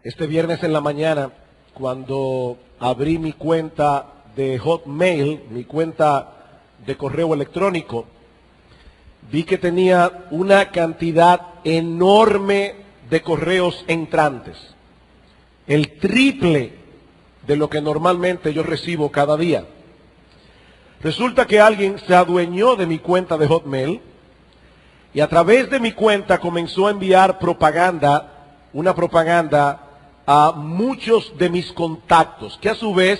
Este viernes en la mañana, cuando abrí mi cuenta de Hotmail, mi cuenta de correo electrónico, vi que tenía una cantidad enorme de correos entrantes, el triple de lo que normalmente yo recibo cada día. Resulta que alguien se adueñó de mi cuenta de Hotmail y a través de mi cuenta comenzó a enviar una propaganda a muchos de mis contactos, que a su vez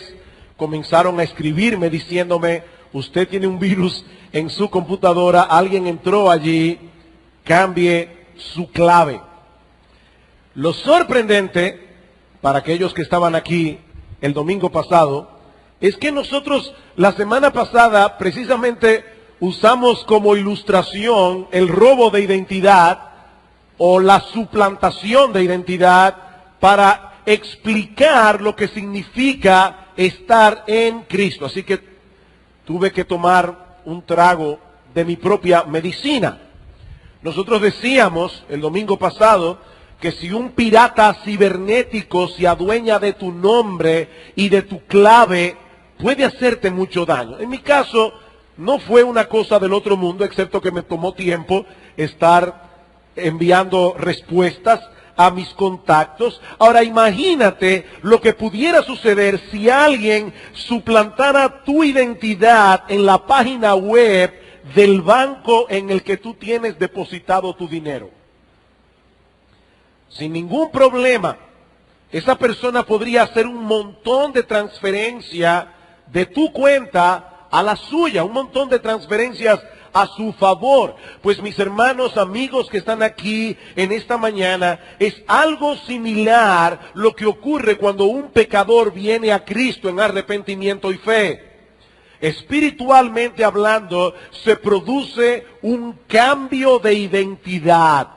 comenzaron a escribirme diciéndome: usted tiene un virus en su computadora, alguien entró allí, cambie su clave. Lo sorprendente, para aquellos que estaban aquí el domingo pasado, es que nosotros la semana pasada precisamente usamos como ilustración el robo de identidad o la suplantación de identidad para explicar lo que significa estar en Cristo. Así que tuve que tomar un trago de mi propia medicina. Nosotros decíamos el domingo pasado que si un pirata cibernético se adueña de tu nombre y de tu clave, puede hacerte mucho daño. En mi caso, no fue una cosa del otro mundo, excepto que me tomó tiempo estar enviando respuestas a mis contactos. Ahora imagínate lo que pudiera suceder si alguien suplantara tu identidad en la página web del banco en el que tú tienes depositado tu dinero. Sin ningún problema, esa persona podría hacer un montón de transferencias de tu cuenta a la suya, un montón de transferencias a su favor. Pues mis hermanos, amigos que están aquí en esta mañana, es algo similar lo que ocurre cuando un pecador viene a Cristo en arrepentimiento y fe. Espiritualmente hablando, se produce un cambio de identidad.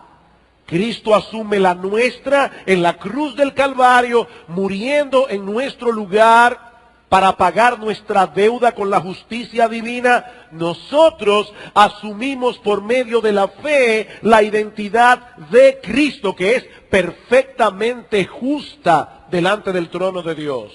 Cristo asume la nuestra en la cruz del Calvario, muriendo en nuestro lugar para pagar nuestra deuda con la justicia divina. Nosotros asumimos por medio de la fe la identidad de Cristo, que es perfectamente justa delante del trono de Dios.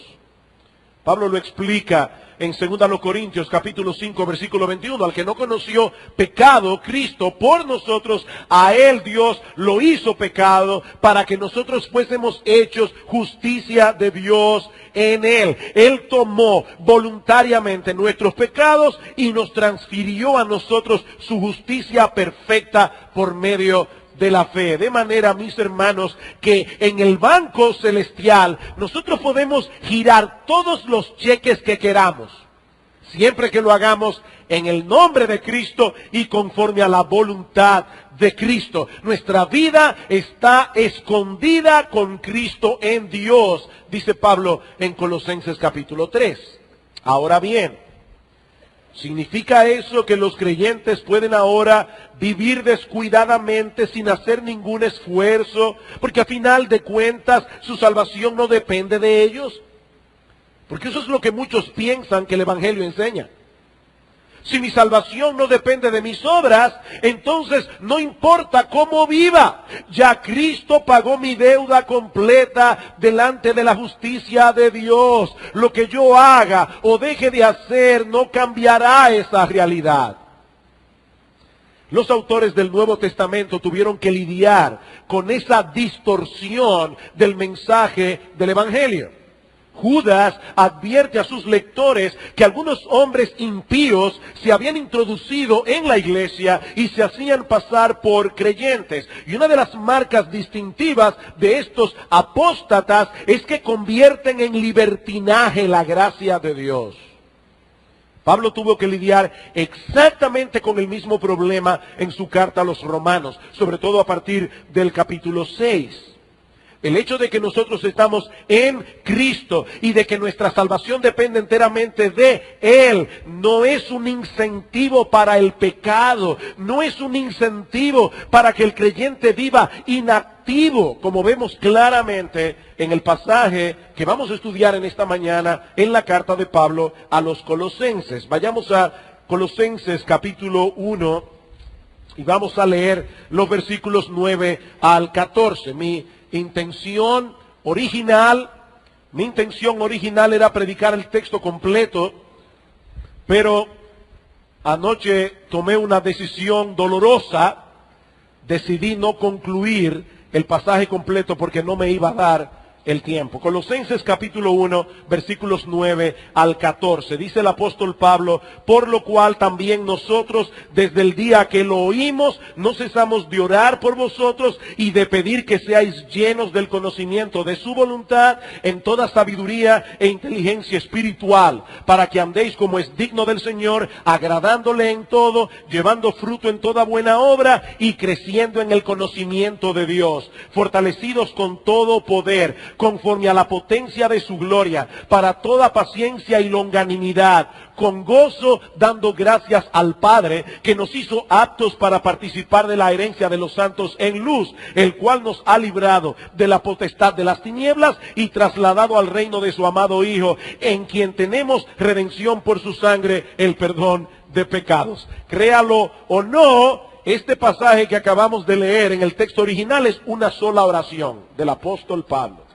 Pablo lo explica en 2 Corintios capítulo 5 versículo 21, al que no conoció pecado, Cristo por nosotros, a él Dios lo hizo pecado para que nosotros fuésemos hechos justicia de Dios en él. Él tomó voluntariamente nuestros pecados y nos transfirió a nosotros su justicia perfecta por medio de la fe. De manera, mis hermanos, que en el banco celestial nosotros podemos girar todos los cheques que queramos, siempre que lo hagamos en el nombre de Cristo y conforme a la voluntad de Cristo. Nuestra vida está escondida con Cristo en Dios, dice Pablo en Colosenses capítulo 3. Ahora bien, ¿significa eso que los creyentes pueden ahora vivir descuidadamente sin hacer ningún esfuerzo? Porque a final de cuentas su salvación no depende de ellos. Porque eso es lo que muchos piensan que el Evangelio enseña. Si mi salvación no depende de mis obras, entonces no importa cómo viva. Ya Cristo pagó mi deuda completa delante de la justicia de Dios. Lo que yo haga o deje de hacer no cambiará esa realidad. Los autores del Nuevo Testamento tuvieron que lidiar con esa distorsión del mensaje del Evangelio. Judas advierte a sus lectores que algunos hombres impíos se habían introducido en la iglesia y se hacían pasar por creyentes. Y una de las marcas distintivas de estos apóstatas es que convierten en libertinaje la gracia de Dios. Pablo tuvo que lidiar exactamente con el mismo problema en su carta a los romanos, sobre todo a partir del capítulo 6. El hecho de que nosotros estamos en Cristo y de que nuestra salvación depende enteramente de Él no es un incentivo para el pecado, no es un incentivo para que el creyente viva inactivo, como vemos claramente en el pasaje que vamos a estudiar en esta mañana en la carta de Pablo a los Colosenses. Vayamos a Colosenses capítulo 1 y vamos a leer los versículos 9 al 14. Mi intención original, mi intención original era predicar el texto completo, pero anoche tomé una decisión dolorosa. Decidí no concluir el pasaje completo porque no me iba a dar el tiempo. Colosenses capítulo 1, versículos 9 al 14. Dice el apóstol Pablo: por lo cual también nosotros, desde el día que lo oímos, no cesamos de orar por vosotros y de pedir que seáis llenos del conocimiento de su voluntad en toda sabiduría e inteligencia espiritual, para que andéis como es digno del Señor, agradándole en todo, llevando fruto en toda buena obra y creciendo en el conocimiento de Dios, fortalecidos con todo poder, conforme a la potencia de su gloria, para toda paciencia y longanimidad, con gozo dando gracias al Padre, que nos hizo aptos para participar de la herencia de los santos en luz, el cual nos ha librado de la potestad de las tinieblas y trasladado al reino de su amado Hijo, en quien tenemos redención por su sangre, el perdón de pecados. Créalo o no, este pasaje que acabamos de leer en el texto original es una sola oración del apóstol Pablo.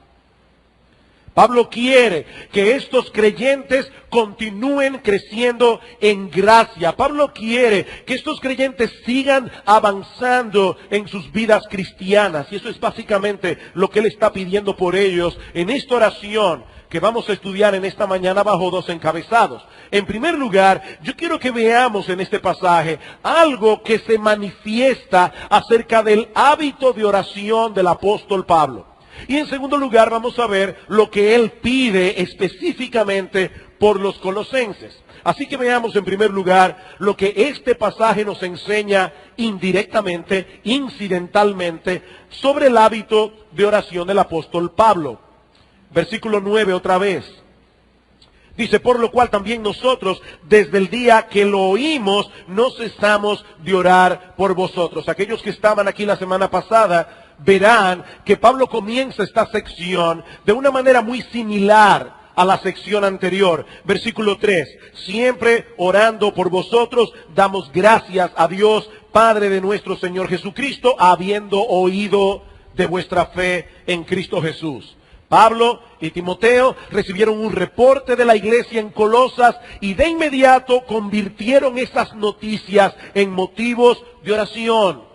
Pablo quiere que estos creyentes continúen creciendo en gracia. Pablo quiere que estos creyentes sigan avanzando en sus vidas cristianas. Y eso es básicamente lo que él está pidiendo por ellos en esta oración que vamos a estudiar en esta mañana bajo dos encabezados. En primer lugar, yo quiero que veamos en este pasaje algo que se manifiesta acerca del hábito de oración del apóstol Pablo. Y en segundo lugar vamos a ver lo que él pide específicamente por los colosenses. Así que veamos en primer lugar lo que este pasaje nos enseña indirectamente, incidentalmente, sobre el hábito de oración del apóstol Pablo. Versículo 9 otra vez. Dice: por lo cual también nosotros, desde el día que lo oímos, no cesamos de orar por vosotros. Aquellos que estaban aquí la semana pasada verán que Pablo comienza esta sección de una manera muy similar a la sección anterior. Versículo 3. Siempre orando por vosotros, damos gracias a Dios, Padre de nuestro Señor Jesucristo, habiendo oído de vuestra fe en Cristo Jesús. Pablo y Timoteo recibieron un reporte de la iglesia en Colosas y de inmediato convirtieron esas noticias en motivos de oración.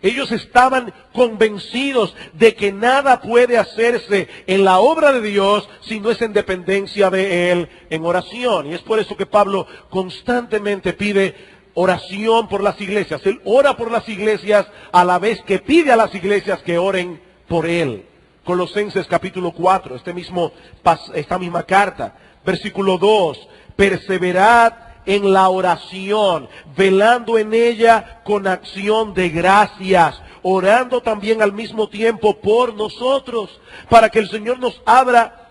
Ellos estaban convencidos de que nada puede hacerse en la obra de Dios si no es en dependencia de Él en oración. Y es por eso que Pablo constantemente pide oración por las iglesias. Él ora por las iglesias a la vez que pide a las iglesias que oren por Él. Colosenses capítulo 4, esta misma carta, versículo 2, perseverad en la oración, velando en ella con acción de gracias, orando también al mismo tiempo por nosotros, para que el Señor nos abra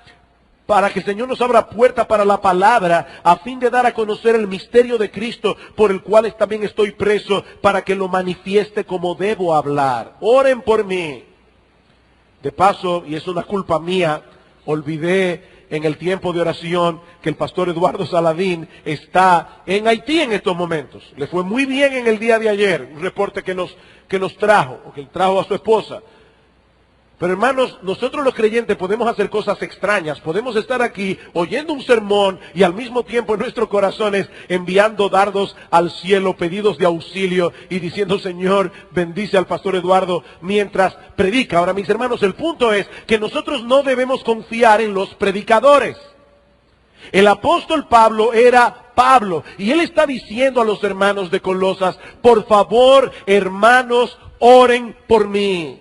puerta para la palabra, a fin de dar a conocer el misterio de Cristo, por el cual también estoy preso, para que lo manifieste como debo hablar. Oren por mí. De paso, y es una culpa mía, olvidé en el tiempo de oración que el pastor Eduardo Saladín está en Haití en estos momentos. Le fue muy bien en el día de ayer, un reporte que nos trajo, o que trajo a su esposa. Pero hermanos, nosotros los creyentes podemos hacer cosas extrañas. Podemos estar aquí oyendo un sermón y al mismo tiempo en nuestros corazones enviando dardos al cielo, pedidos de auxilio y diciendo: Señor, bendice al pastor Eduardo mientras predica. Ahora, mis hermanos, el punto es que nosotros no debemos confiar en los predicadores. El apóstol Pablo era Pablo y él está diciendo a los hermanos de Colosas: por favor, hermanos, oren por mí.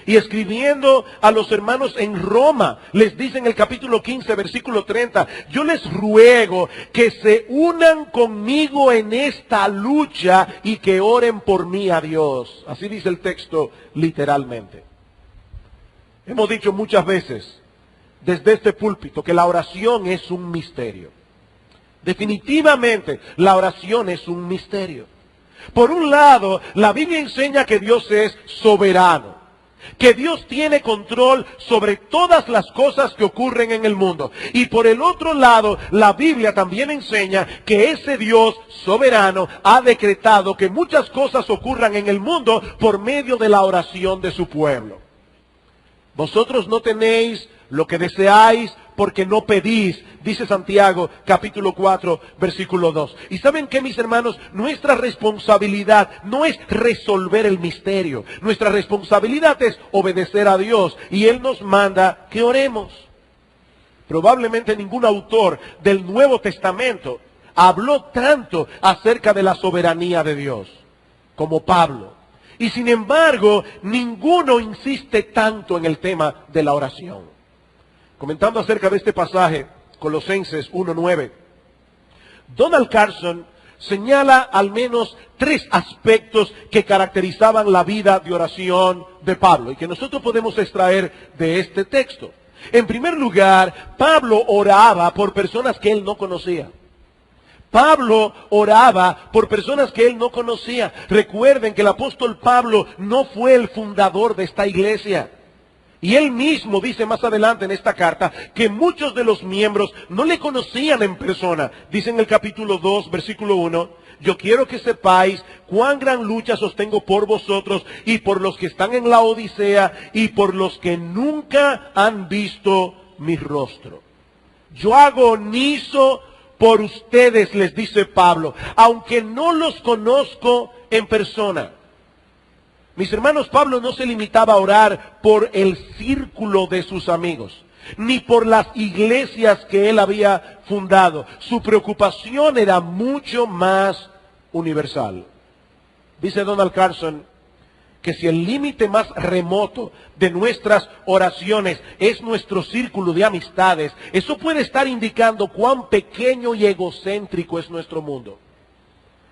Y escribiendo a los hermanos en Roma, les dice en el capítulo 15, versículo 30, yo les ruego que se unan conmigo en esta lucha y que oren por mí a Dios. Así dice el texto literalmente. Hemos dicho muchas veces desde este púlpito que la oración es un misterio. Definitivamente la oración es un misterio. Por un lado, la Biblia enseña que Dios es soberano, que Dios tiene control sobre todas las cosas que ocurren en el mundo. Y por el otro lado, la Biblia también enseña que ese Dios soberano ha decretado que muchas cosas ocurran en el mundo por medio de la oración de su pueblo. Vosotros no tenéis lo que deseáis porque no pedís, dice Santiago capítulo 4, versículo 2. ¿Y saben qué, mis hermanos? Nuestra responsabilidad no es resolver el misterio. Nuestra responsabilidad es obedecer a Dios y Él nos manda que oremos. Probablemente ningún autor del Nuevo Testamento habló tanto acerca de la soberanía de Dios como Pablo. Y sin embargo, ninguno insiste tanto en el tema de la oración. Comentando acerca de este pasaje, Colosenses 1:9, Donald Carson señala al menos 3 aspectos que caracterizaban la vida de oración de Pablo y que nosotros podemos extraer de este texto. En primer lugar, Pablo oraba por personas que él no conocía. Pablo oraba por personas que él no conocía. Recuerden que el apóstol Pablo no fue el fundador de esta iglesia. Y él mismo dice más adelante en esta carta que muchos de los miembros no le conocían en persona. Dice en el capítulo 2, versículo 1, yo quiero que sepáis cuán gran lucha sostengo por vosotros y por los que están en la Odisea y por los que nunca han visto mi rostro. Yo agonizo por ustedes, les dice Pablo, aunque no los conozco en persona. Mis hermanos, Pablo no se limitaba a orar por el círculo de sus amigos, ni por las iglesias que él había fundado. Su preocupación era mucho más universal. Dice Donald Carson que si el límite más remoto de nuestras oraciones es nuestro círculo de amistades, eso puede estar indicando cuán pequeño y egocéntrico es nuestro mundo.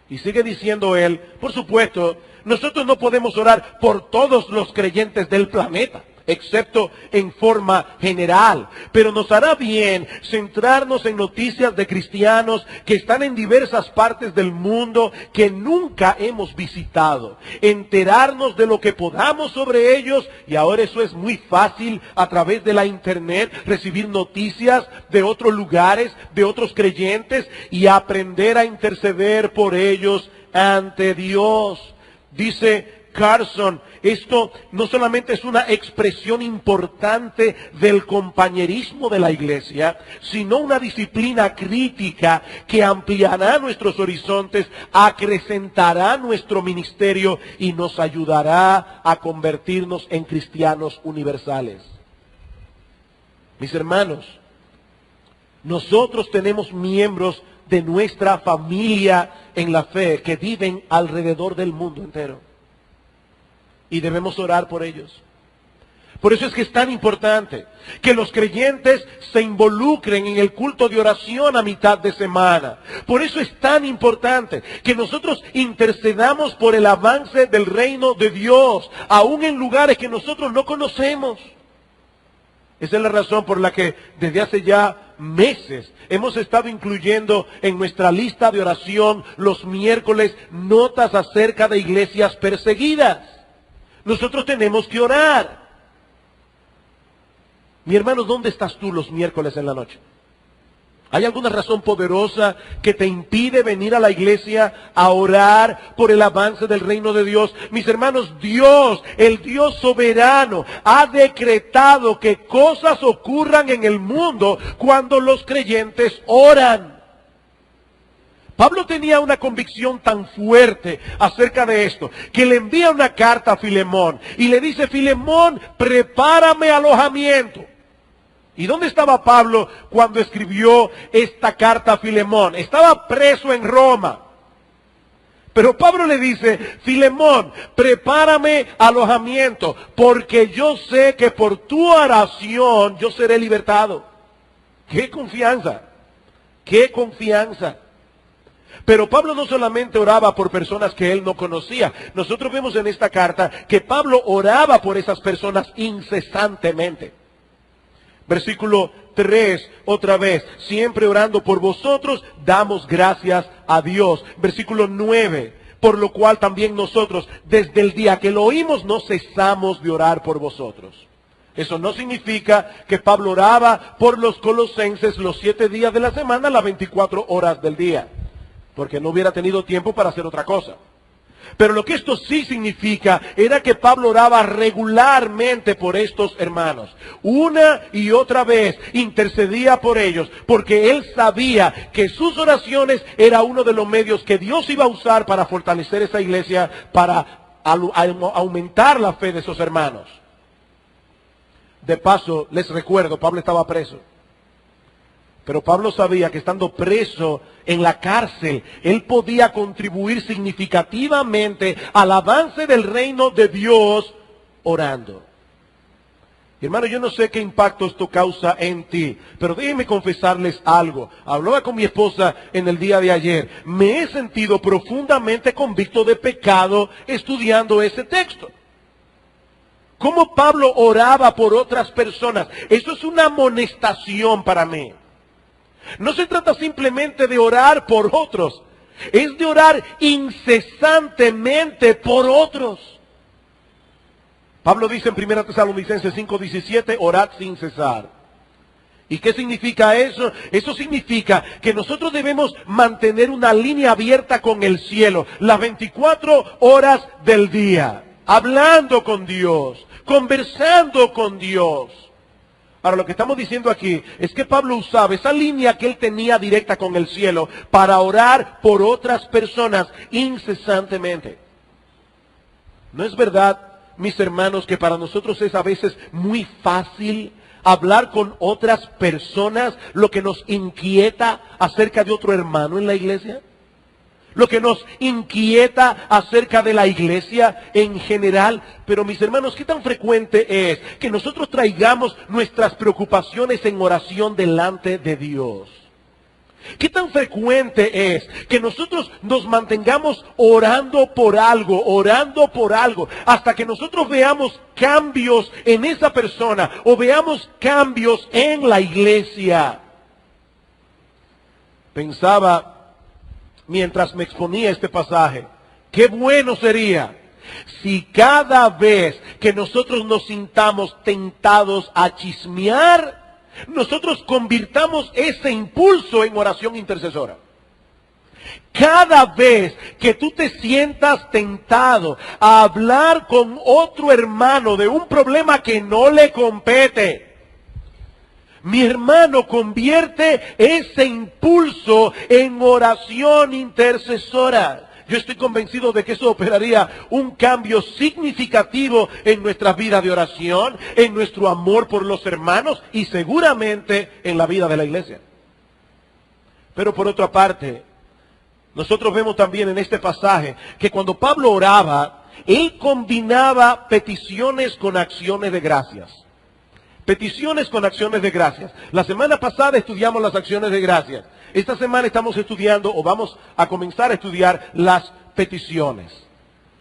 Y sigue diciendo él, por supuesto, nosotros no podemos orar por todos los creyentes del planeta, excepto en forma general. Pero nos hará bien centrarnos en noticias de cristianos que están en diversas partes del mundo que nunca hemos visitado. Enterarnos de lo que podamos sobre ellos, y ahora eso es muy fácil a través de la internet, recibir noticias de otros lugares, de otros creyentes, y aprender a interceder por ellos ante Dios. Dice Carson, esto no solamente es una expresión importante del compañerismo de la iglesia, sino una disciplina crítica que ampliará nuestros horizontes, acrecentará nuestro ministerio y nos ayudará a convertirnos en cristianos universales. Mis hermanos, nosotros tenemos miembros de nuestra familia en la fe que viven alrededor del mundo entero. Y debemos orar por ellos. Por eso es que es tan importante que los creyentes se involucren en el culto de oración a mitad de semana. Por eso es tan importante que nosotros intercedamos por el avance del reino de Dios, aún en lugares que nosotros no conocemos. Esa es la razón por la que desde hace ya meses hemos estado incluyendo en nuestra lista de oración los miércoles notas acerca de iglesias perseguidas. Nosotros tenemos que orar. Mi hermano, ¿dónde estás tú los miércoles en la noche? ¿Hay alguna razón poderosa que te impide venir a la iglesia a orar por el avance del reino de Dios? Mis hermanos, Dios, el Dios soberano, ha decretado que cosas ocurran en el mundo cuando los creyentes oran. Pablo tenía una convicción tan fuerte acerca de esto, que le envía una carta a Filemón y le dice, Filemón, prepárame alojamiento. ¿Y dónde estaba Pablo cuando escribió esta carta a Filemón? Estaba preso en Roma. Pero Pablo le dice, Filemón, prepárame alojamiento, porque yo sé que por tu oración yo seré libertado. ¡Qué confianza! ¡Qué confianza! Pero Pablo no solamente oraba por personas que él no conocía. Nosotros vemos en esta carta que Pablo oraba por esas personas incesantemente. Versículo 3, otra vez, siempre orando por vosotros, damos gracias a Dios. Versículo 9, por lo cual también nosotros, desde el día que lo oímos, no cesamos de orar por vosotros. Eso no significa que Pablo oraba por los colosenses los 7 días de la semana, las 24 horas del día, porque no hubiera tenido tiempo para hacer otra cosa. Pero lo que esto sí significa era que Pablo oraba regularmente por estos hermanos. Una y otra vez intercedía por ellos, porque él sabía que sus oraciones era uno de los medios que Dios iba a usar para fortalecer esa iglesia, para aumentar la fe de esos hermanos. De paso, les recuerdo, Pablo estaba preso. Pero Pablo sabía que estando preso en la cárcel, él podía contribuir significativamente al avance del reino de Dios orando. Y hermano, yo no sé qué impacto esto causa en ti, pero déjenme confesarles algo. Hablaba con mi esposa en el día de ayer. Me he sentido profundamente convicto de pecado estudiando ese texto. Cómo Pablo oraba por otras personas. Eso es una amonestación para mí. No se trata simplemente de orar por otros, es de orar incesantemente por otros. Pablo dice en 1 Tesalonicenses 5:17, orad sin cesar. ¿Y qué significa eso? Eso significa que nosotros debemos mantener una línea abierta con el cielo, las 24 horas del día, hablando con Dios, conversando con Dios. Ahora, lo que estamos diciendo aquí es que Pablo usaba esa línea que él tenía directa con el cielo para orar por otras personas incesantemente. ¿No es verdad, mis hermanos, que para nosotros es a veces muy fácil hablar con otras personas lo que nos inquieta acerca de otro hermano en la iglesia? Lo que nos inquieta acerca de la iglesia en general. Pero mis hermanos, ¿qué tan frecuente es que nosotros traigamos nuestras preocupaciones en oración delante de Dios? ¿Qué tan frecuente es que nosotros nos mantengamos orando por algo, hasta que nosotros veamos cambios en esa persona o veamos cambios en la iglesia? Pensaba, mientras me exponía este pasaje, qué bueno sería si cada vez que nosotros nos sintamos tentados a chismear, nosotros convirtamos ese impulso en oración intercesora. Cada vez que tú te sientas tentado a hablar con otro hermano de un problema que no le compete, mi hermano, convierte ese impulso en oración intercesora. Yo estoy convencido de que eso operaría un cambio significativo en nuestra vida de oración, en nuestro amor por los hermanos y seguramente en la vida de la iglesia. Pero por otra parte, nosotros vemos también en este pasaje que cuando Pablo oraba, él combinaba peticiones con acciones de gracias. Peticiones con acciones de gracias. La semana pasada estudiamos las acciones de gracias. Esta semana estamos estudiando, o vamos a comenzar a estudiar, las peticiones.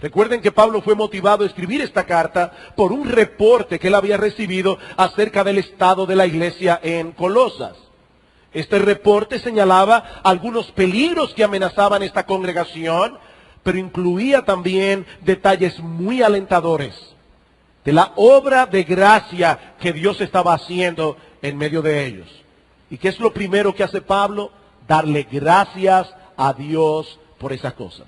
Recuerden que Pablo fue motivado a escribir esta carta por un reporte que él había recibido acerca del estado de la iglesia en Colosas. Este reporte señalaba algunos peligros que amenazaban esta congregación, pero incluía también detalles muy alentadores de la obra de gracia que Dios estaba haciendo en medio de ellos. ¿Y qué es lo primero que hace Pablo? Darle gracias a Dios por esas cosas.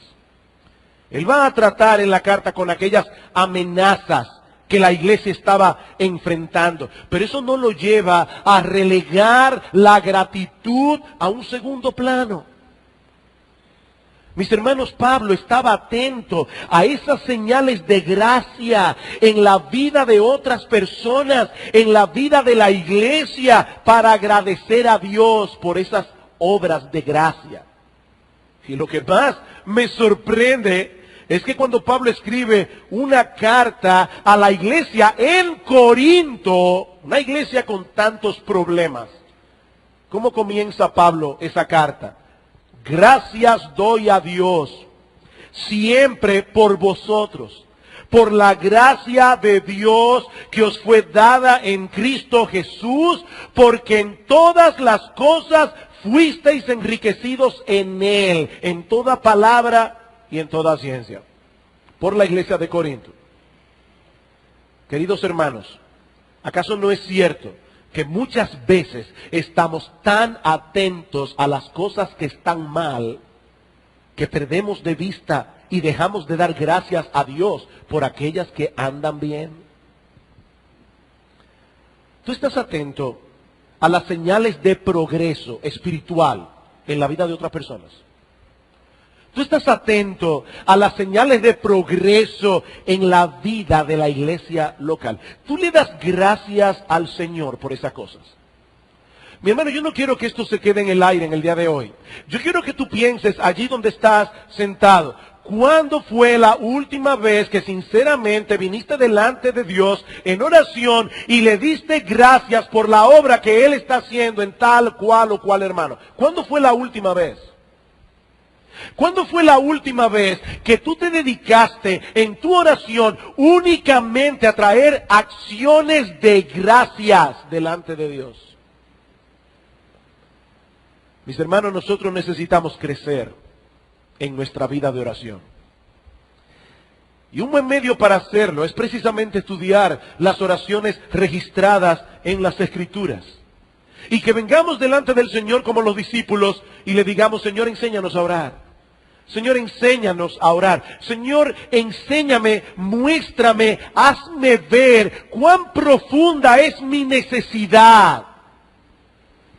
Él va a tratar en la carta con aquellas amenazas que la iglesia estaba enfrentando, pero eso no lo lleva a relegar la gratitud a un segundo plano. Mis hermanos, Pablo estaba atento a esas señales de gracia en la vida de otras personas, en la vida de la iglesia, para agradecer a Dios por esas obras de gracia. Y lo que más me sorprende es que cuando Pablo escribe una carta a la iglesia en Corinto, una iglesia con tantos problemas, ¿cómo comienza Pablo esa carta? Gracias doy a Dios siempre por vosotros, por la gracia de Dios que os fue dada en Cristo Jesús, porque en todas las cosas fuisteis enriquecidos en Él, en toda palabra y en toda ciencia. Por la iglesia de Corinto. Queridos hermanos, ¿acaso no es cierto que muchas veces estamos tan atentos a las cosas que están mal que perdemos de vista y dejamos de dar gracias a Dios por aquellas que andan bien. Tú estás atento a las señales de progreso espiritual en la vida de otras personas. Tú estás atento a las señales de progreso en la vida de la iglesia local. Tú le das gracias al Señor por esas cosas. Mi hermano, yo no quiero que esto se quede en el aire en el día de hoy. Yo quiero que tú pienses allí donde estás sentado. ¿Cuándo fue la última vez que sinceramente viniste delante de Dios en oración y le diste gracias por la obra que Él está haciendo en tal cual o cual hermano? ¿Cuándo fue la última vez? ¿Cuándo fue la última vez que tú te dedicaste en tu oración únicamente a traer acciones de gracias delante de Dios? Mis hermanos, nosotros necesitamos crecer en nuestra vida de oración. Y un buen medio para hacerlo es precisamente estudiar las oraciones registradas en las Escrituras. Y que vengamos delante del Señor como los discípulos y le digamos: Señor, enséñanos a orar. Señor, enséñanos a orar. Señor, enséñame, muéstrame, hazme ver cuán profunda es mi necesidad,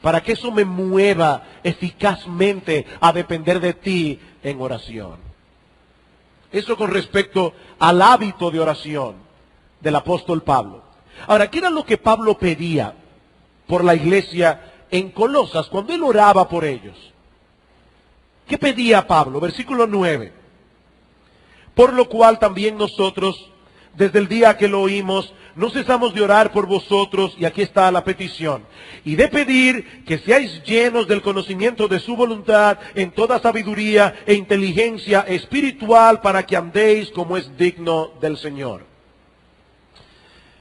para que eso me mueva eficazmente a depender de ti en oración. Eso con respecto al hábito de oración del apóstol Pablo. Ahora, ¿qué era lo que Pablo pedía por la iglesia en Colosas cuando él oraba por ellos? ¿Qué pedía Pablo? Versículo 9. Por lo cual también nosotros, desde el día que lo oímos, no cesamos de orar por vosotros, y aquí está la petición, y de pedir que seáis llenos del conocimiento de su voluntad en toda sabiduría e inteligencia espiritual, para que andéis como es digno del Señor.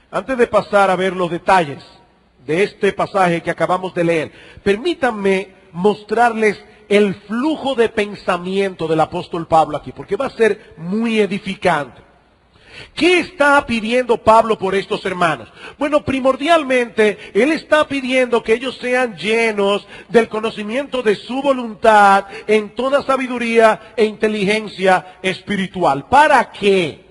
Antes de pasar a ver los detalles de este pasaje que acabamos de leer, permítanme mostrarles el flujo de pensamiento del apóstol Pablo aquí, porque va a ser muy edificante. ¿Qué está pidiendo Pablo por estos hermanos? Bueno, primordialmente, él está pidiendo que ellos sean llenos del conocimiento de su voluntad en toda sabiduría e inteligencia espiritual. ¿Para qué?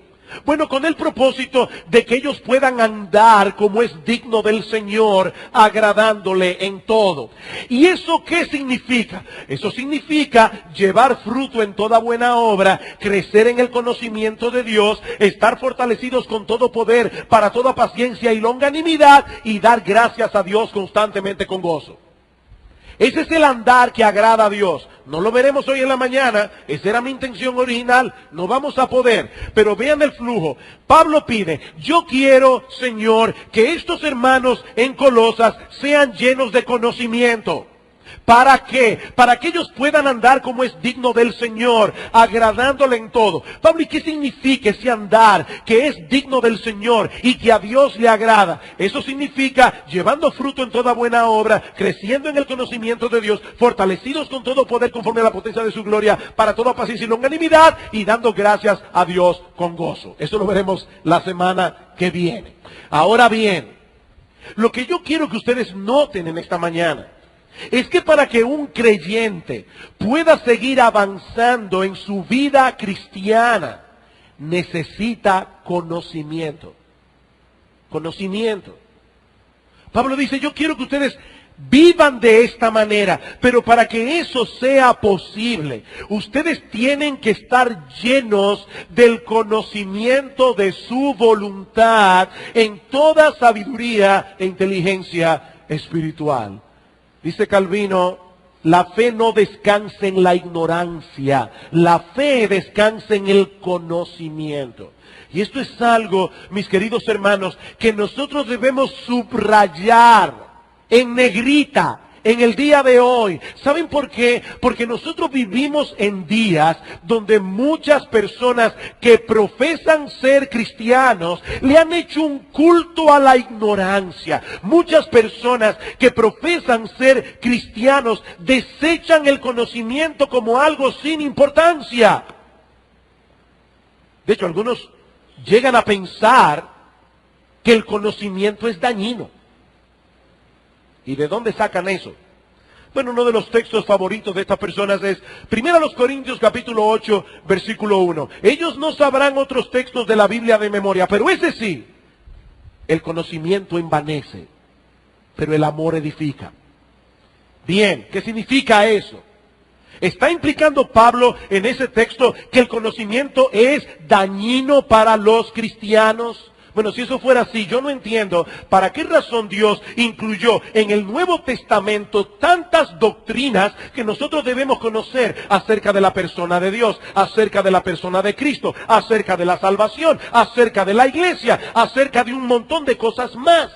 Bueno, con el propósito de que ellos puedan andar como es digno del Señor, agradándole en todo. ¿Y eso qué significa? Eso significa llevar fruto en toda buena obra, crecer en el conocimiento de Dios, estar fortalecidos con todo poder para toda paciencia y longanimidad, y dar gracias a Dios constantemente con gozo. Ese es el andar que agrada a Dios. No lo veremos hoy en la mañana, esa era mi intención original, no vamos a poder. Pero vean el flujo. Pablo pide: yo quiero, Señor, que estos hermanos en Colosas sean llenos de conocimiento. ¿Para qué? Para que ellos puedan andar como es digno del Señor, agradándole en todo. Pablo, ¿y qué significa ese andar que es digno del Señor y que a Dios le agrada? Eso significa llevando fruto en toda buena obra, creciendo en el conocimiento de Dios, fortalecidos con todo poder conforme a la potencia de su gloria, para toda paciencia y longanimidad, y dando gracias a Dios con gozo. Eso lo veremos la semana que viene. Ahora bien, lo que yo quiero que ustedes noten en esta mañana es que para que un creyente pueda seguir avanzando en su vida cristiana, necesita conocimiento. Conocimiento. Pablo dice: yo quiero que ustedes vivan de esta manera, pero para que eso sea posible, ustedes tienen que estar llenos del conocimiento de su voluntad en toda sabiduría e inteligencia espiritual. Dice Calvino: la fe no descansa en la ignorancia, la fe descansa en el conocimiento. Y esto es algo, mis queridos hermanos, que nosotros debemos subrayar en negrita en el día de hoy. ¿Saben por qué? Porque nosotros vivimos en días donde muchas personas que profesan ser cristianos le han hecho un culto a la ignorancia. Muchas personas que profesan ser cristianos desechan el conocimiento como algo sin importancia. De hecho, algunos llegan a pensar que el conocimiento es dañino. ¿Y de dónde sacan eso? Bueno, uno de los textos favoritos de estas personas es 1 Corintios capítulo 8, versículo 1. Ellos no sabrán otros textos de la Biblia de memoria, pero ese sí. El conocimiento envanece, pero el amor edifica. Bien, ¿qué significa eso? ¿Está implicando Pablo en ese texto que el conocimiento es dañino para los cristianos? Bueno, si eso fuera así, yo no entiendo para qué razón Dios incluyó en el Nuevo Testamento tantas doctrinas que nosotros debemos conocer acerca de la persona de Dios, acerca de la persona de Cristo, acerca de la salvación, acerca de la iglesia, acerca de un montón de cosas más.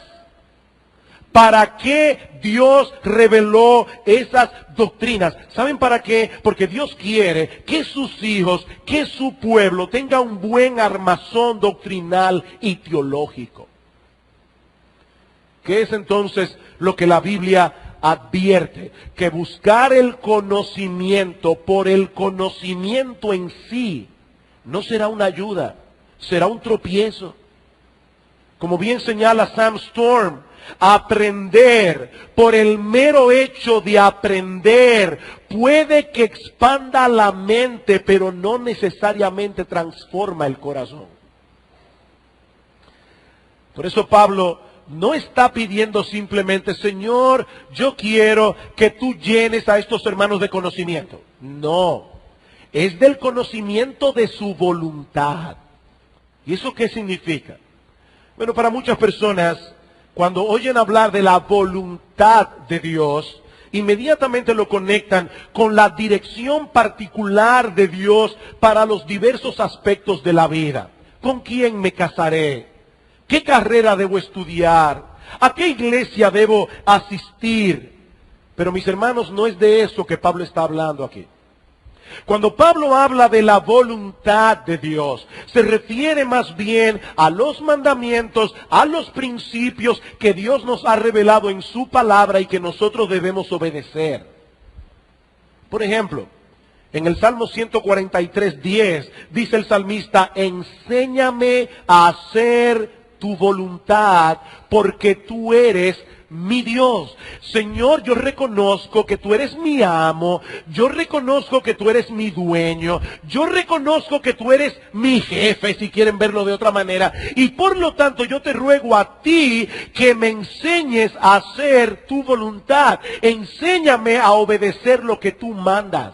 ¿Para qué Dios reveló esas doctrinas? ¿Saben para qué? Porque Dios quiere que sus hijos, que su pueblo tenga un buen armazón doctrinal y teológico. ¿Qué es entonces lo que la Biblia advierte? Que buscar el conocimiento por el conocimiento en sí no será una ayuda, será un tropiezo. Como bien señala Sam Storm, aprender por el mero hecho de aprender puede que expanda la mente, pero no necesariamente transforma el corazón. Por eso Pablo no está pidiendo simplemente, Señor, yo quiero que tú llenes a estos hermanos de conocimiento. No, es del conocimiento de su voluntad. ¿Y eso qué significa? Bueno, para muchas personas, cuando oyen hablar de la voluntad de Dios, inmediatamente lo conectan con la dirección particular de Dios para los diversos aspectos de la vida. ¿Con quién me casaré? ¿Qué carrera debo estudiar? ¿A qué iglesia debo asistir? Pero mis hermanos, no es de eso que Pablo está hablando aquí. Cuando Pablo habla de la voluntad de Dios, se refiere más bien a los mandamientos, a los principios que Dios nos ha revelado en su palabra y que nosotros debemos obedecer. Por ejemplo, en el Salmo 143:10 dice el salmista, enséñame a hacer tu voluntad, porque tú eres mi Dios. Señor, yo reconozco que tú eres mi amo, yo reconozco que tú eres mi dueño, yo reconozco que tú eres mi jefe, si quieren verlo de otra manera, y por lo tanto yo te ruego a ti que me enseñes a hacer tu voluntad, enséñame a obedecer lo que tú mandas.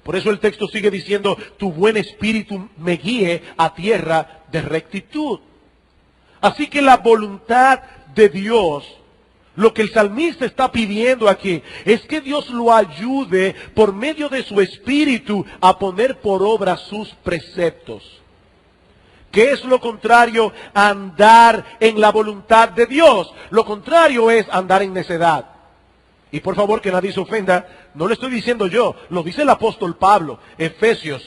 Por eso el texto sigue diciendo, tu buen espíritu me guíe a tierra de rectitud. Así que la voluntad de Dios, lo que el salmista está pidiendo aquí, es que Dios lo ayude por medio de su espíritu a poner por obra sus preceptos. ¿Qué es lo contrario a andar en la voluntad de Dios? Lo contrario es andar en necedad. Y por favor que nadie se ofenda, no lo estoy diciendo yo, lo dice el apóstol Pablo, Efesios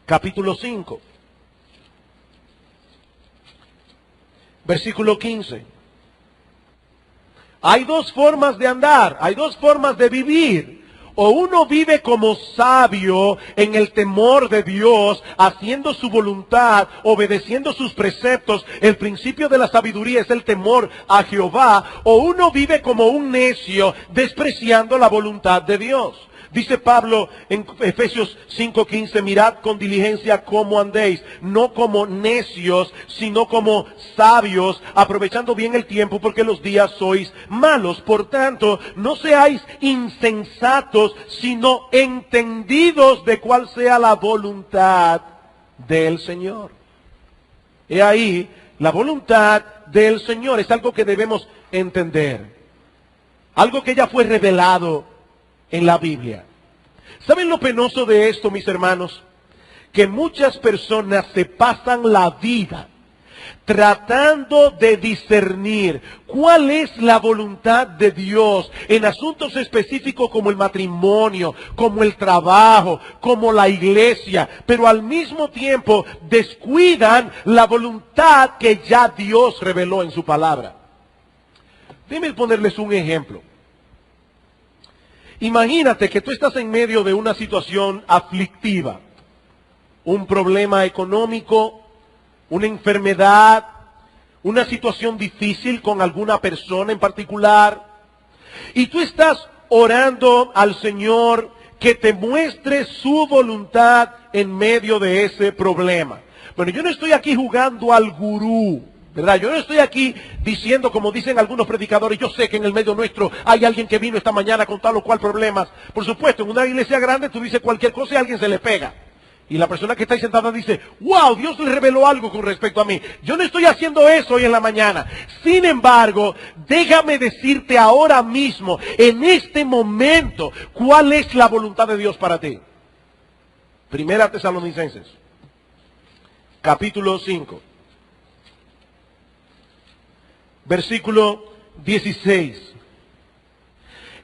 capítulo 5. Versículo 15. Hay dos formas de andar, hay dos formas de vivir. O uno vive como sabio en el temor de Dios, haciendo su voluntad, obedeciendo sus preceptos. El principio de la sabiduría es el temor a Jehová. O uno vive como un necio, despreciando la voluntad de Dios. Dice Pablo en Efesios 5:15, mirad con diligencia cómo andéis, no como necios, sino como sabios, aprovechando bien el tiempo porque los días sois malos. Por tanto, no seáis insensatos, sino entendidos de cuál sea la voluntad del Señor. He ahí, la voluntad del Señor es algo que debemos entender. Algo que ya fue revelado en la Biblia. ¿Saben lo penoso de esto, mis hermanos? Que muchas personas se pasan la vida tratando de discernir cuál es la voluntad de Dios en asuntos específicos como el matrimonio, como el trabajo, como la iglesia, pero al mismo tiempo descuidan la voluntad que ya Dios reveló en su palabra. Déjenme ponerles un ejemplo. Imagínate que tú estás en medio de una situación aflictiva, un problema económico, una enfermedad, una situación difícil con alguna persona en particular, y tú estás orando al Señor que te muestre su voluntad en medio de ese problema. Bueno, yo no estoy aquí jugando al gurú, ¿verdad? Yo no estoy aquí diciendo, como dicen algunos predicadores, yo sé que en el medio nuestro hay alguien que vino esta mañana con tal o cual problemas. Por supuesto, en una iglesia grande tú dices cualquier cosa y a alguien se le pega. Y la persona que está ahí sentada dice, wow, Dios le reveló algo con respecto a mí. Yo no estoy haciendo eso hoy en la mañana. Sin embargo, déjame decirte ahora mismo, en este momento, cuál es la voluntad de Dios para ti. Primera Tesalonicenses, capítulo 5, versículo 16.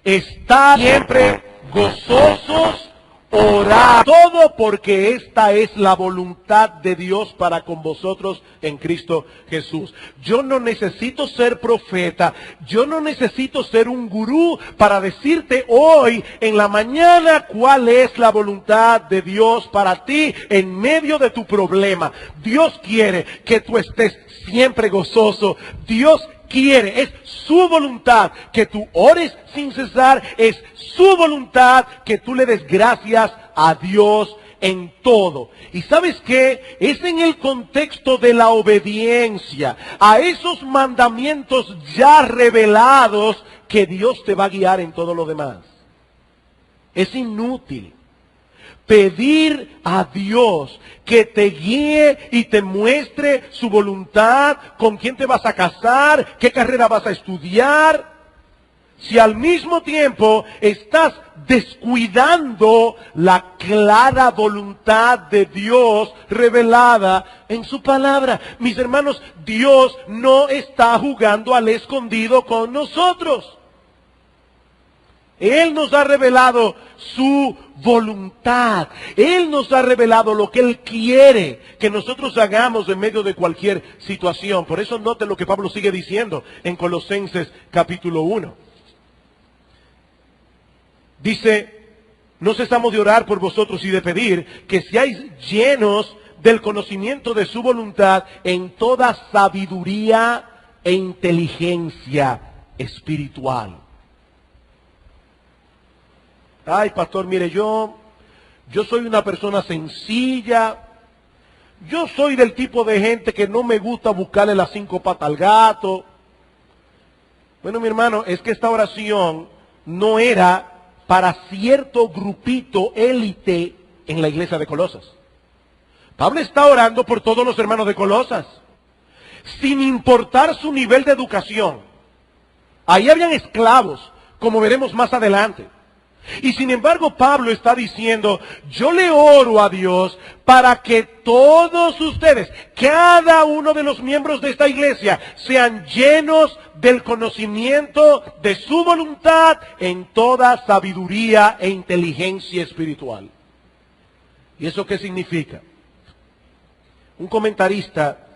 Está siempre gozosos, orad todo, porque esta es la voluntad de Dios para con vosotros en Cristo Jesús. Yo no necesito ser profeta, yo no necesito ser un gurú para decirte hoy en la mañana cuál es la voluntad de Dios para ti en medio de tu problema. Dios quiere que tú estés siempre gozoso. Dios quiere, es su voluntad que tú ores sin cesar, es su voluntad que tú le des gracias a Dios en todo. ¿Y sabes qué? Es en el contexto de la obediencia a esos mandamientos ya revelados que Dios te va a guiar en todo lo demás. Es inútil pedir a Dios que te guíe y te muestre su voluntad, con quién te vas a casar, qué carrera vas a estudiar, si al mismo tiempo estás descuidando la clara voluntad de Dios revelada en su palabra. Mis hermanos, Dios no está jugando al escondido con nosotros. Él nos ha revelado su voluntad. Él nos ha revelado lo que Él quiere que nosotros hagamos en medio de cualquier situación. Por eso noten lo que Pablo sigue diciendo en Colosenses capítulo 1. Dice, no cesamos de orar por vosotros y de pedir que seáis llenos del conocimiento de su voluntad en toda sabiduría e inteligencia espiritual. Ay, pastor, mire, yo soy una persona sencilla. Yo soy del tipo de gente que no me gusta buscarle las 5 patas al gato. Bueno, mi hermano, es que esta oración no era para cierto grupito élite en la iglesia de Colosas. Pablo está orando por todos los hermanos de Colosas, sin importar su nivel de educación. Ahí habían esclavos, como veremos más adelante. Y sin embargo Pablo está diciendo, yo le oro a Dios para que todos ustedes, cada uno de los miembros de esta iglesia, sean llenos del conocimiento de su voluntad en toda sabiduría e inteligencia espiritual. ¿Y eso qué significa? Un comentarista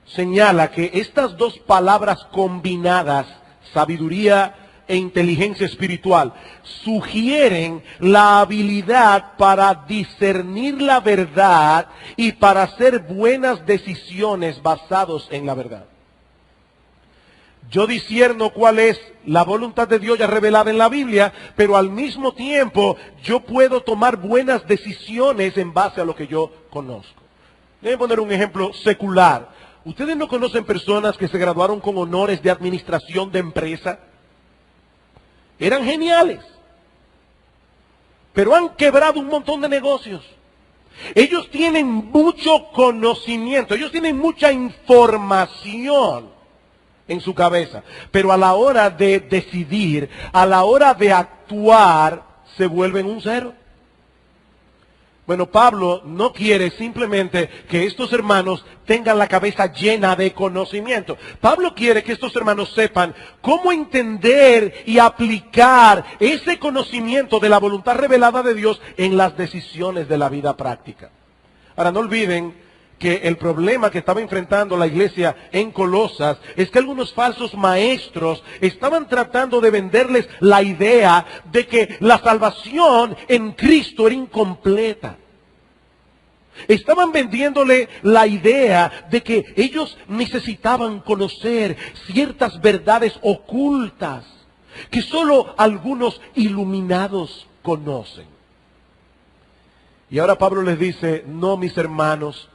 señala que estas dos palabras combinadas, sabiduría e inteligencia espiritual, sugieren la habilidad para discernir la verdad y para hacer buenas decisiones basados en la verdad. Yo discierno cuál es la voluntad de Dios ya revelada en la Biblia, pero al mismo tiempo yo puedo tomar buenas decisiones en base a lo que yo conozco. Déjenme poner un ejemplo secular. ¿Ustedes no conocen personas que se graduaron con honores de administración de empresa? Eran geniales, pero han quebrado un montón de negocios. Ellos tienen mucho conocimiento, ellos tienen mucha información en su cabeza, pero a la hora de decidir, a la hora de actuar, se vuelven un cero. Bueno, Pablo no quiere simplemente que estos hermanos tengan la cabeza llena de conocimiento. Pablo quiere que estos hermanos sepan cómo entender y aplicar ese conocimiento de la voluntad revelada de Dios en las decisiones de la vida práctica. Ahora, no olviden que el problema que estaba enfrentando la iglesia en Colosas es que algunos falsos maestros estaban tratando de venderles la idea de que la salvación en Cristo era incompleta. Estaban vendiéndole la idea de que ellos necesitaban conocer ciertas verdades ocultas que solo algunos iluminados conocen. Y ahora Pablo les dice, no, mis hermanos,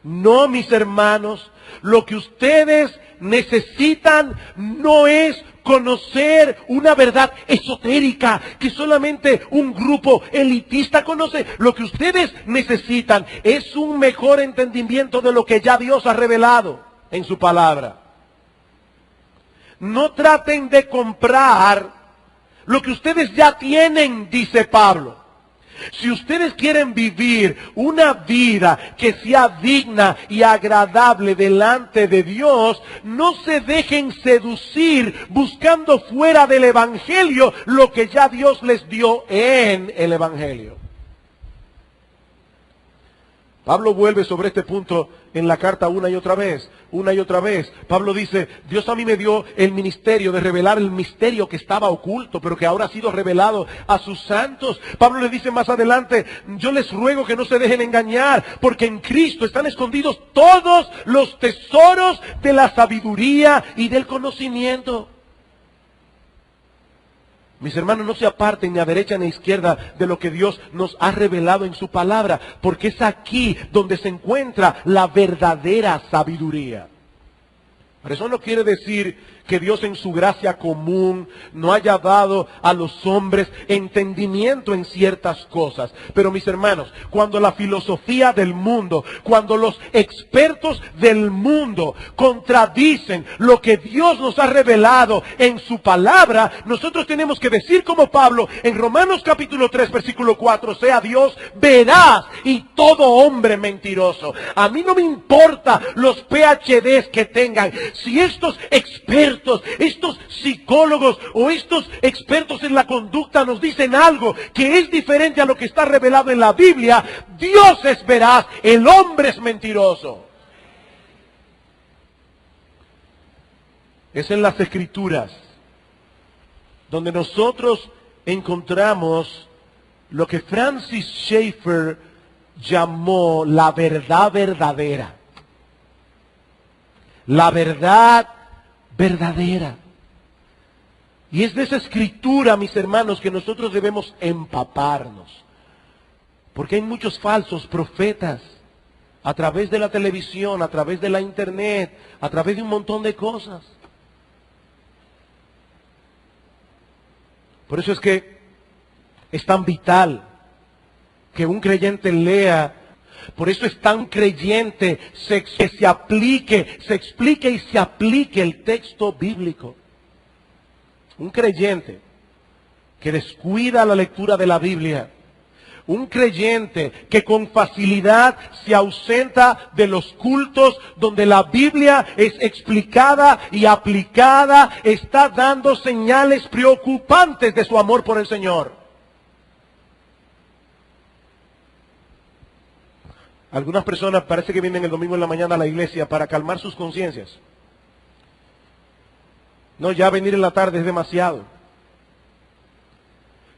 no, mis hermanos, lo que ustedes necesitan no es conocer una verdad esotérica que solamente un grupo elitista conoce. Lo que ustedes necesitan es un mejor entendimiento de lo que ya Dios ha revelado en su palabra. No traten de comprar lo que ustedes ya tienen, dice Pablo. Si ustedes quieren vivir una vida que sea digna y agradable delante de Dios, no se dejen seducir buscando fuera del Evangelio lo que ya Dios les dio en el Evangelio. Pablo vuelve sobre este punto en la carta una y otra vez. Pablo dice, Dios a mí me dio el ministerio de revelar el misterio que estaba oculto, pero que ahora ha sido revelado a sus santos. Pablo le dice más adelante, yo les ruego que no se dejen engañar, porque en Cristo están escondidos todos los tesoros de la sabiduría y del conocimiento. Mis hermanos, no se aparten ni a derecha ni a izquierda de lo que Dios nos ha revelado en su palabra, porque es aquí donde se encuentra la verdadera sabiduría. Pero eso no quiere decir que Dios en su gracia común no haya dado a los hombres entendimiento en ciertas cosas. Pero mis hermanos, cuando la filosofía del mundo, cuando los expertos del mundo contradicen lo que Dios nos ha revelado en su palabra, nosotros tenemos que decir como Pablo en Romanos capítulo 3 versículo 4, sea Dios veraz y todo hombre mentiroso. A mí no me importa los PhDs que tengan, si estos expertos, estos psicólogos o estos expertos en la conducta nos dicen algo que es diferente a lo que está revelado en la Biblia, Dios es veraz, el hombre es mentiroso. Es en las Escrituras donde nosotros encontramos lo que Francis Schaeffer llamó la verdad verdadera. La verdad verdadera. Y es de esa escritura, mis hermanos, que nosotros debemos empaparnos. Porque hay muchos falsos profetas a través de la televisión, a través de la internet, a través de un montón de cosas. Por eso es que es tan vital que un creyente lea. Por eso es tan creyente que se explique y se aplique el texto bíblico. Un creyente que descuida la lectura de la Biblia, un creyente que con facilidad se ausenta de los cultos donde la Biblia es explicada y aplicada, está dando señales preocupantes de su amor por el Señor. Algunas personas parece que vienen el domingo en la mañana a la iglesia para calmar sus conciencias. No, ya venir en la tarde es demasiado.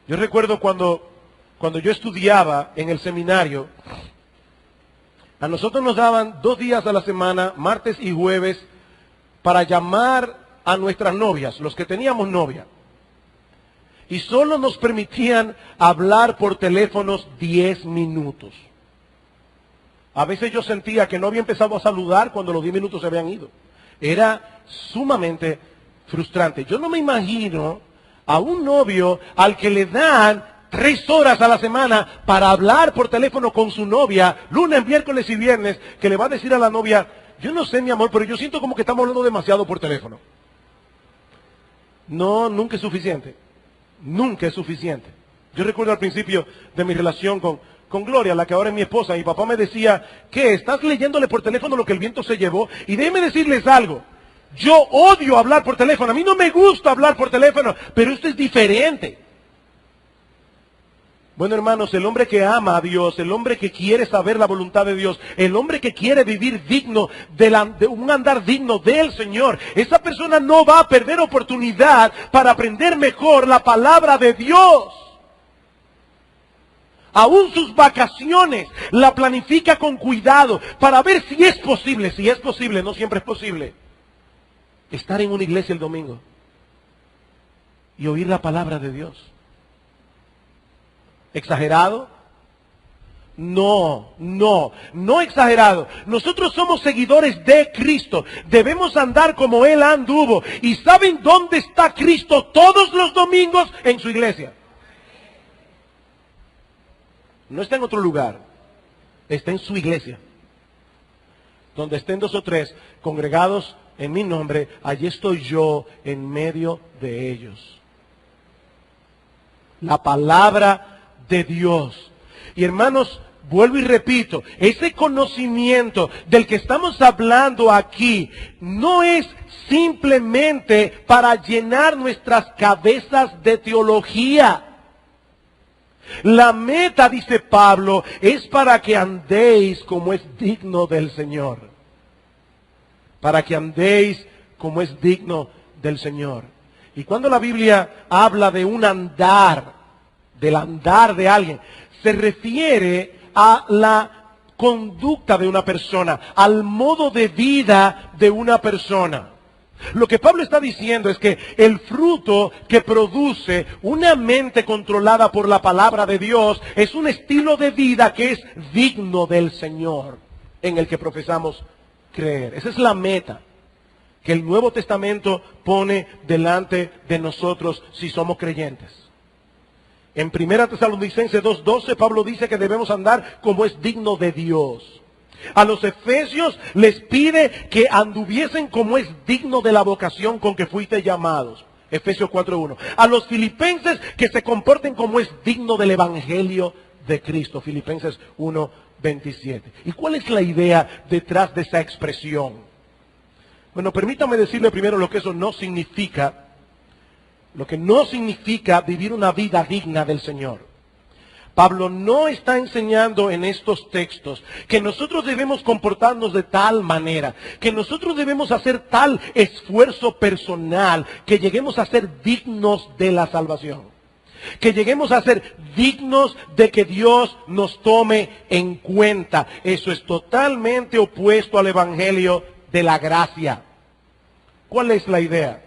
Yo recuerdo cuando yo estudiaba en el seminario, a nosotros nos daban 2 días a la semana, martes y jueves, para llamar a nuestras novias, los que teníamos novia. Y solo nos permitían hablar por teléfonos 10 minutos. A veces yo sentía que no había empezado a saludar cuando los 10 minutos se habían ido. Era sumamente frustrante. Yo no me imagino a un novio al que le dan 3 horas a la semana para hablar por teléfono con su novia, lunes, miércoles y viernes, que le va a decir a la novia, yo no sé mi amor, pero yo siento como que estamos hablando demasiado por teléfono. No, nunca es suficiente. Nunca es suficiente. Yo recuerdo al principio de mi relación con Gloria, la que ahora es mi esposa, mi papá me decía, ¿qué? ¿Estás leyéndole por teléfono lo que el viento se llevó? Y déjenme decirles algo, yo odio hablar por teléfono, a mí no me gusta hablar por teléfono, pero esto es diferente. Bueno, hermanos, el hombre que ama a Dios, el hombre que quiere saber la voluntad de Dios, el hombre que quiere vivir digno, de un andar digno del Señor, esa persona no va a perder oportunidad para aprender mejor la palabra de Dios. Aún sus vacaciones la planifica con cuidado para ver si es posible, no siempre es posible, estar en una iglesia el domingo y oír la palabra de Dios. ¿Exagerado? No exagerado. Nosotros somos seguidores de Cristo. Debemos andar como Él anduvo. ¿Y saben dónde está Cristo todos los domingos? En su iglesia. No está en otro lugar. Está en su iglesia. Donde estén 2 o 3 congregados en mi nombre, allí estoy yo en medio de ellos. La palabra de Dios. Y hermanos, vuelvo y repito, ese conocimiento del que estamos hablando aquí no es simplemente para llenar nuestras cabezas de teología. La meta, dice Pablo, es para que andéis como es digno del Señor. Para que andéis como es digno del Señor. Y cuando la Biblia habla de un andar, del andar de alguien, se refiere a la conducta de una persona, al modo de vida de una persona. Lo que Pablo está diciendo es que el fruto que produce una mente controlada por la palabra de Dios es un estilo de vida que es digno del Señor, en el que profesamos creer. Esa es la meta que el Nuevo Testamento pone delante de nosotros si somos creyentes. En 1 Tesalonicenses 2:12 Pablo dice que debemos andar como es digno de Dios. A los efesios les pide que anduviesen como es digno de la vocación con que fuiste llamados. Efesios 4:1. A los filipenses que se comporten como es digno del evangelio de Cristo. Filipenses 1:27. ¿Y cuál es la idea detrás de esa expresión? Bueno, permítame decirle primero lo que eso no significa. Lo que no significa vivir una vida digna del Señor. Pablo no está enseñando en estos textos que nosotros debemos comportarnos de tal manera, que nosotros debemos hacer tal esfuerzo personal, que lleguemos a ser dignos de la salvación. Que lleguemos a ser dignos de que Dios nos tome en cuenta. Eso es totalmente opuesto al evangelio de la gracia. ¿Cuál es la idea?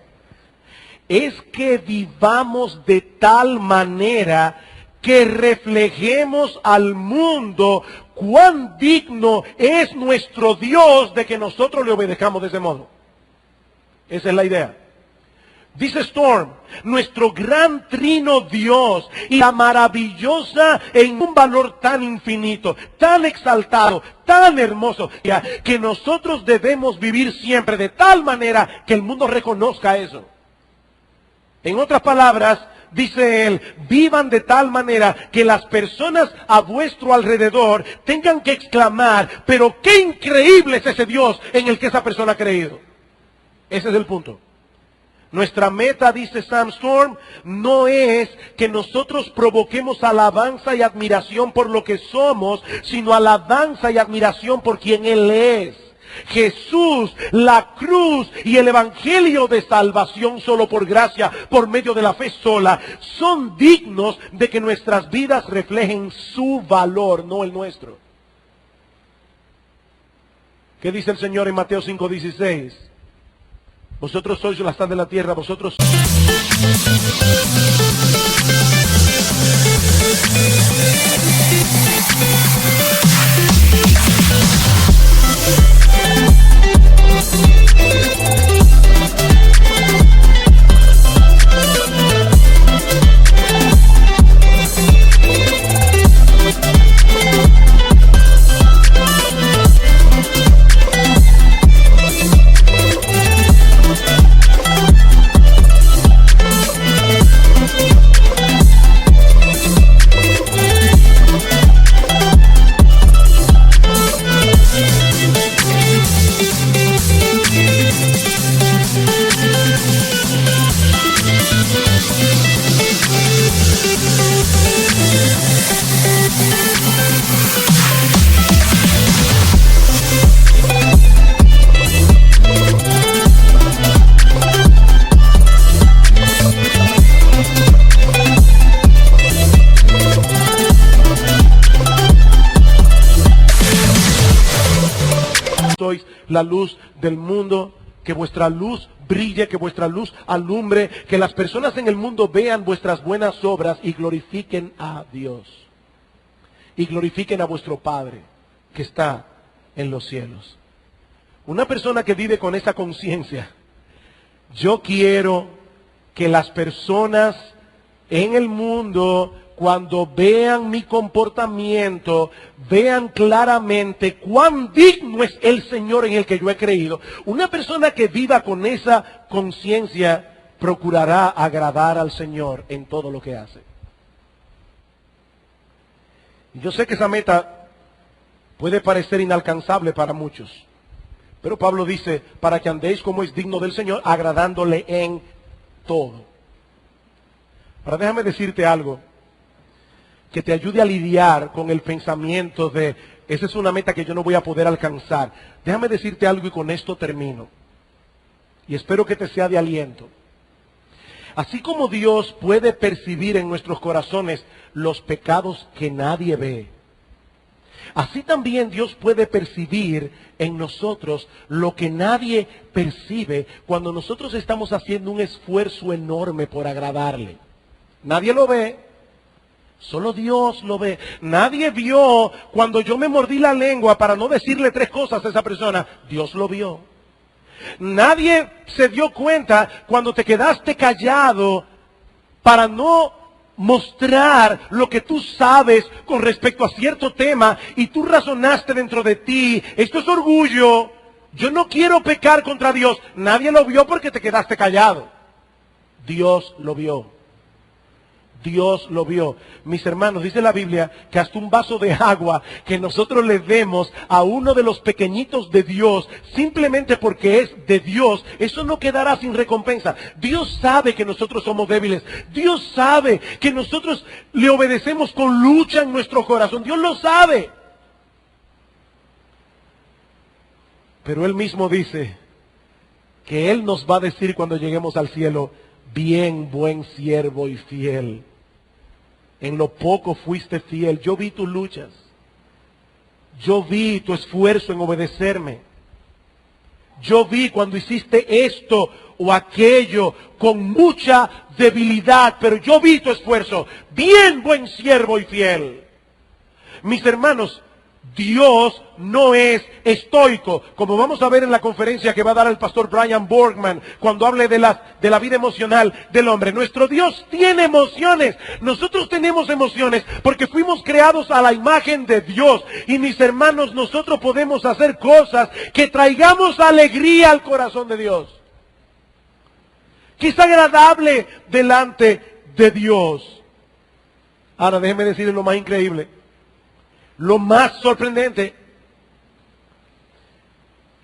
Es que vivamos de tal manera que reflejemos al mundo cuán digno es nuestro Dios de que nosotros le obedezcamos de ese modo. Esa es la idea. Dice Storm, nuestro gran trino Dios y la maravillosa en un valor tan infinito, tan exaltado, tan hermoso, que nosotros debemos vivir siempre de tal manera que el mundo reconozca eso. En otras palabras, dice él, vivan de tal manera que las personas a vuestro alrededor tengan que exclamar, pero qué increíble es ese Dios en el que esa persona ha creído. Ese es el punto. Nuestra meta, dice Sam Storm, no es que nosotros provoquemos alabanza y admiración por lo que somos, sino alabanza y admiración por quien Él es. Jesús, la cruz y el evangelio de salvación solo por gracia, por medio de la fe sola, son dignos de que nuestras vidas reflejen su valor, no el nuestro. ¿Qué dice el Señor en Mateo 5:16? Vosotros sois la sal de la tierra, vosotros... la luz del mundo, que vuestra luz brille, que vuestra luz alumbre, que las personas en el mundo vean vuestras buenas obras y glorifiquen a Dios. Y glorifiquen a vuestro Padre que está en los cielos. Una persona que vive con esa conciencia, yo quiero que las personas en el mundo, cuando vean mi comportamiento, vean claramente cuán digno es el Señor en el que yo he creído. Una persona que viva con esa conciencia procurará agradar al Señor en todo lo que hace. Y yo sé que esa meta puede parecer inalcanzable para muchos, pero Pablo dice, para que andéis como es digno del Señor, agradándole en todo. Ahora déjame decirte algo que te ayude a lidiar con el pensamiento de, esa es una meta que yo no voy a poder alcanzar. Déjame decirte algo y con esto termino. Y espero que te sea de aliento. Así como Dios puede percibir en nuestros corazones los pecados que nadie ve, así también Dios puede percibir en nosotros lo que nadie percibe cuando nosotros estamos haciendo un esfuerzo enorme por agradarle. Nadie lo ve. Solo Dios lo ve. Nadie vio cuando yo me mordí la lengua para no decirle 3 cosas a esa persona. Dios lo vio. Nadie se dio cuenta cuando te quedaste callado para no mostrar lo que tú sabes con respecto a cierto tema y tú razonaste dentro de ti. Esto es orgullo. Yo no quiero pecar contra Dios. Nadie lo vio porque te quedaste callado. Dios lo vio. Dios lo vio. Mis hermanos, dice la Biblia que hasta un vaso de agua que nosotros le demos a uno de los pequeñitos de Dios, simplemente porque es de Dios, eso no quedará sin recompensa. Dios sabe que nosotros somos débiles. Dios sabe que nosotros le obedecemos con lucha en nuestro corazón. Dios lo sabe. Pero Él mismo dice que Él nos va a decir cuando lleguemos al cielo, bien, buen siervo y fiel. En lo poco fuiste fiel. Yo vi tus luchas. Yo vi tu esfuerzo en obedecerme. Yo vi cuando hiciste esto o aquello con mucha debilidad, pero yo vi tu esfuerzo. Bien, buen siervo y fiel. Mis hermanos, Dios no es estoico, como vamos a ver en la conferencia que va a dar el pastor Brian Borgman cuando hable de la vida emocional del hombre. Nuestro Dios tiene emociones. Nosotros tenemos emociones porque fuimos creados a la imagen de Dios. Y mis hermanos, nosotros podemos hacer cosas que traigamos alegría al corazón de Dios, que es agradable delante de Dios. Ahora déjenme decirles lo más increíble. Lo más sorprendente,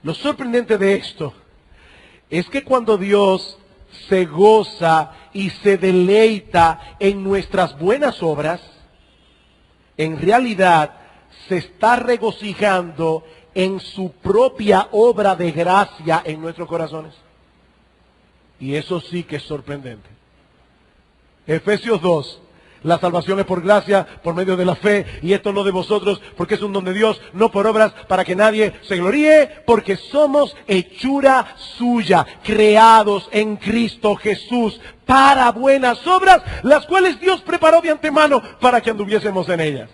lo sorprendente de esto es que cuando Dios se goza y se deleita en nuestras buenas obras, en realidad se está regocijando en su propia obra de gracia en nuestros corazones. Y eso sí que es sorprendente. Efesios 2. La salvación es por gracia, por medio de la fe, y esto no de vosotros, porque es un don de Dios, no por obras, para que nadie se gloríe, porque somos hechura suya, creados en Cristo Jesús, para buenas obras, las cuales Dios preparó de antemano para que anduviésemos en ellas.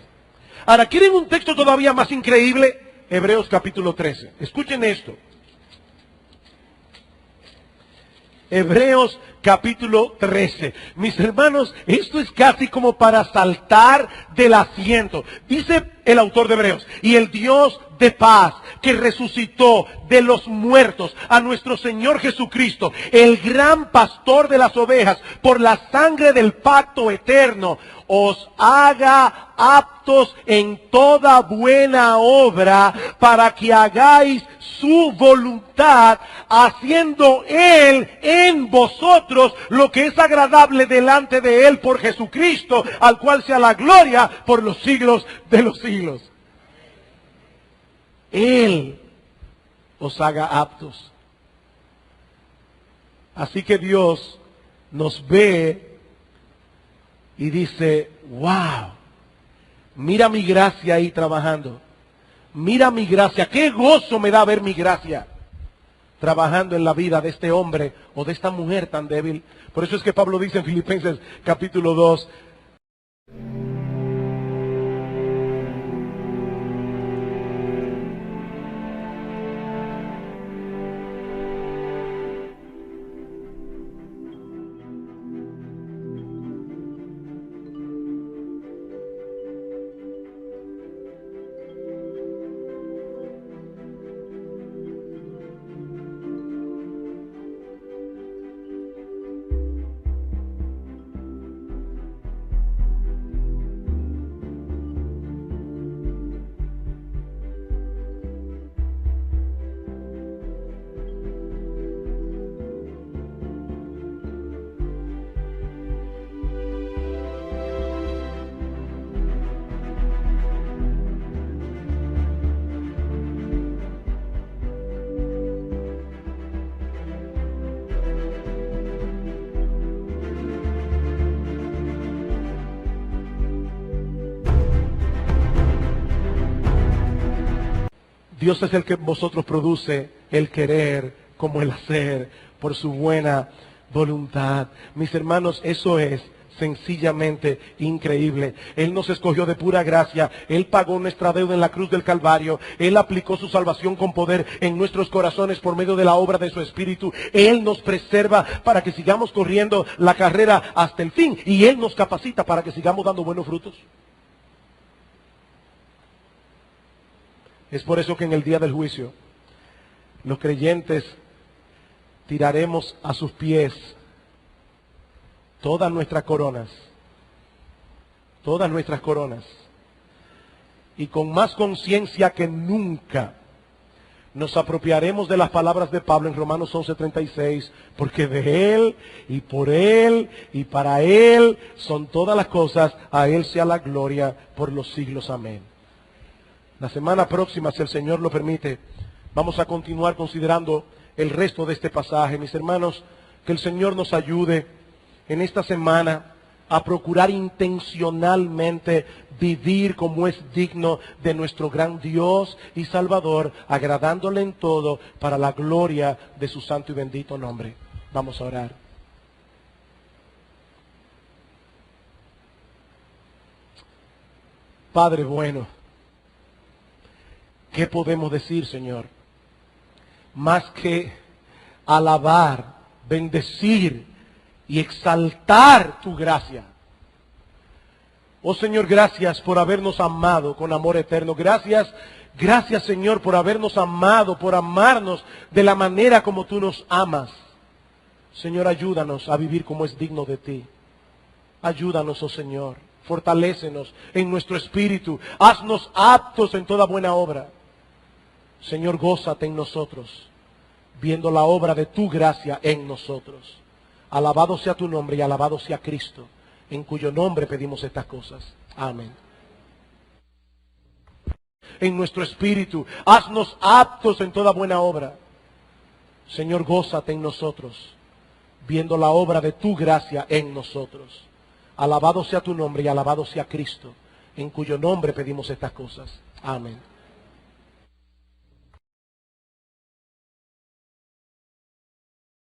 Ahora, ¿quieren un texto todavía más increíble? Hebreos capítulo 13. Escuchen esto. Hebreos capítulo 13. Mis hermanos, esto es casi como para saltar del asiento. Dice el autor de Hebreos, y el Dios de paz, que resucitó de los muertos a nuestro Señor Jesucristo, el gran pastor de las ovejas, por la sangre del pacto eterno, os haga aptos en toda buena obra, para que hagáis su voluntad, haciendo Él en vosotros lo que es agradable delante de Él por Jesucristo, al cual sea la gloria por los siglos de los siglos. Él os haga aptos. Así que Dios nos ve y dice, wow, mira mi gracia ahí trabajando. Mira mi gracia, qué gozo me da ver mi gracia. trabajando en la vida de este hombre o de esta mujer tan débil. Por eso es que Pablo dice en Filipenses capítulo 2, Dios es el que en vosotros produce el querer como el hacer por su buena voluntad. Mis hermanos, eso es sencillamente increíble. Él nos escogió de pura gracia. Él pagó nuestra deuda en la cruz del Calvario. Él aplicó su salvación con poder en nuestros corazones por medio de la obra de su Espíritu. Él nos preserva para que sigamos corriendo la carrera hasta el fin. Y Él nos capacita para que sigamos dando buenos frutos. Es por eso que en el día del juicio, los creyentes tiraremos a sus pies todas nuestras coronas, y con más conciencia que nunca nos apropiaremos de las palabras de Pablo en Romanos 11:36, porque de Él y por Él y para Él son todas las cosas, a Él sea la gloria por los siglos. Amén. La semana próxima, si el Señor lo permite, vamos a continuar considerando el resto de este pasaje. Mis hermanos, que el Señor nos ayude en esta semana a procurar intencionalmente vivir como es digno de nuestro gran Dios y Salvador, agradándole en todo para la gloria de su santo y bendito nombre. Vamos a orar. Padre bueno, ¿qué podemos decir, Señor? Más que alabar, bendecir y exaltar tu gracia. Oh Señor, gracias por habernos amado con amor eterno. Gracias, Señor, por habernos amado, por amarnos de la manera como tú nos amas. Señor, ayúdanos a vivir como es digno de ti. Ayúdanos, oh Señor. Fortalécenos en nuestro espíritu. Haznos aptos en toda buena obra. Señor, gózate en nosotros, viendo la obra de tu gracia en nosotros. Alabado sea tu nombre y alabado sea Cristo, en cuyo nombre pedimos estas cosas. Amén. En nuestro espíritu, haznos aptos en toda buena obra. Señor, gózate en nosotros, viendo la obra de tu gracia en nosotros. Alabado sea tu nombre y alabado sea Cristo, en cuyo nombre pedimos estas cosas. Amén.